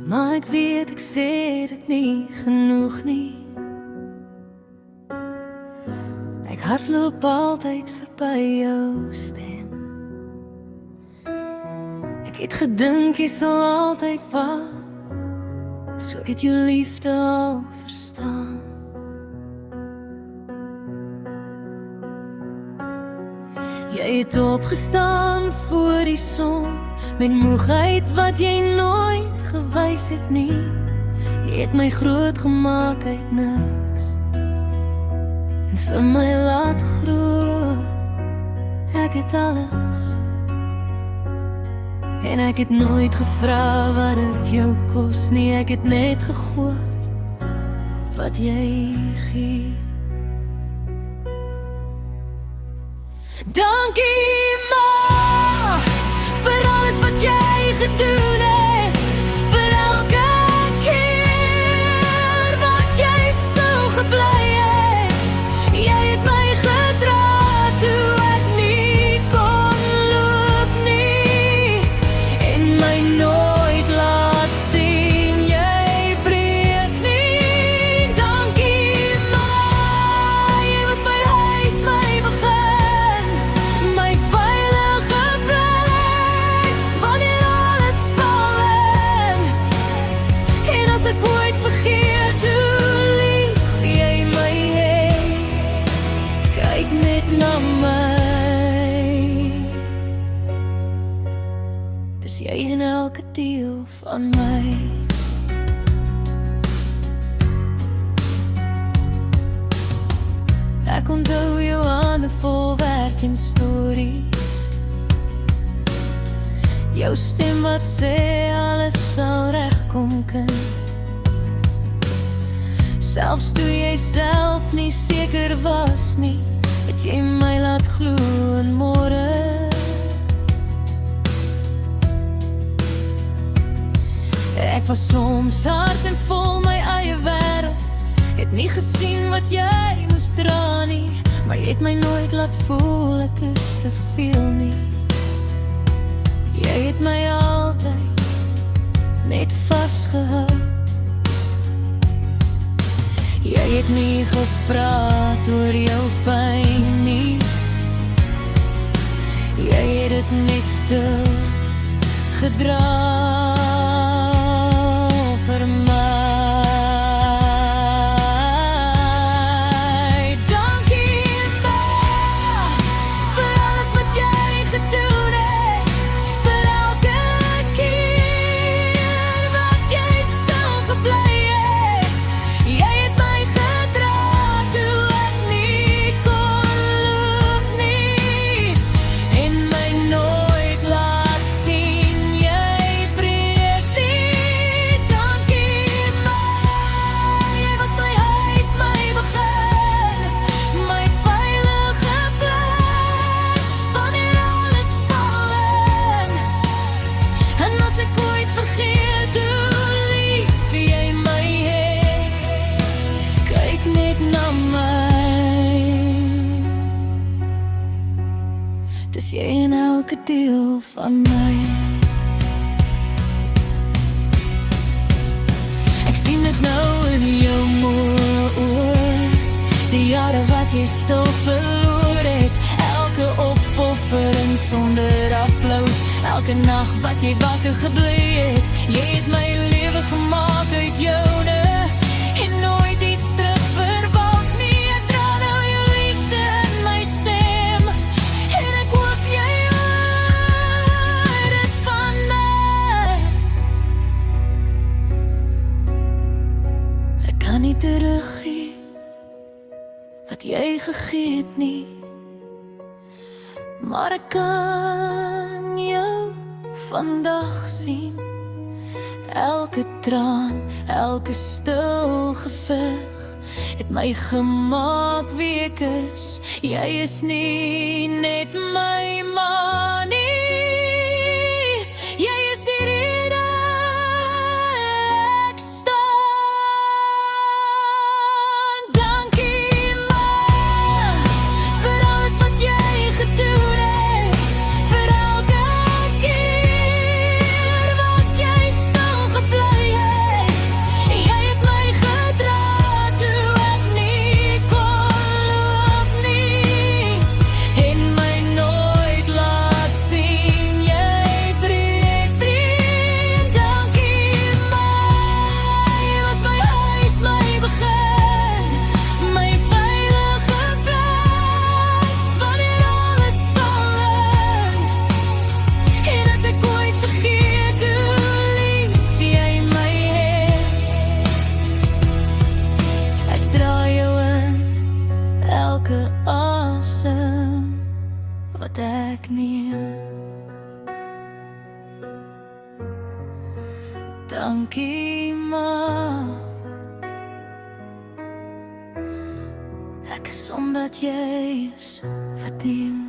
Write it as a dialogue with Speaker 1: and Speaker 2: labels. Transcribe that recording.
Speaker 1: Maar ek weet ek sê dit nie genoeg nie. Ek hardloop altyd verby jou stem. Ek het gedink jy sal altyd wag, so het jou liefde al verstaan. Jy het opgestaan voor die son, met moegheid wat jy nooit gewys het nie. Jy het my groot gemaak uit niks en vir my laat groei. Ek het alles en ek het nooit gevra wat het jou kos nie. Ek het net gegoed wat jy gee. Dankie ma, vir alles wat jy gedoen het, vir elke keer wat jy stil gebly het. Jy het my gedra toe ek nie kon loop nie, en my nooit laat sien jy breek nie. Dankie ma, jy was my huis, my begin, my veilige plek wanneer alles val in. En as ek ooit vergeet hoe lief jy my het, kyk net na my. Dis jy in elke deel van my. Ek onthou jou hande vol werk en stories, jou stem wat sê alles sal regkom kind. Selfs toe jy self nie seker was nie, het jy my laat glo in môre. Ek was soms hard en vol my eie wêreld, het nie gesien wat jy moes dra nie, maar jy het my nooit laat voel ek is te veel nie. Jy het my altyd net vasgehou. Jy het nie gepraat oor jou pyn nie, jy het dit net stil gedra vir my. Dankie ma, vir alles wat jy gedoen het, vir elke keer wat jy stil gebly het. Jy het my gedra toe ek nie kon loop nie, en my nooit laat sien jy breek nie. Dankie ma, jy was my huis, my begin, my veilige plek wanneer alles val in. En as ek ooit vergeet hoe lief jy my het, kyk net na my. Dis jy in elke deel van my. Ek sien dit nou in jou moe oor, die jare wat jy stil verloor het, elke opoffering sonder applaus, elke nag wat jy wakker gebly het. Jy het my lewe gemaak uit joune en nooit iets terug verwag nie. Ek dra nou jou liefde in my stem en ek hoop jy hoor dit van my. Ek kan nie teruggee wat jy gegee het nie, maar ek kan jou vandag sien. Elke traan, elke stil geveg het my gemaak wie ek is. Jy is nie net my man nie, jy is die rede ek staan. Dankie ma, vir alles wat jy gedoen het, vir elke keer wat jy stil gebly het. Ek is omdat jy is wat neem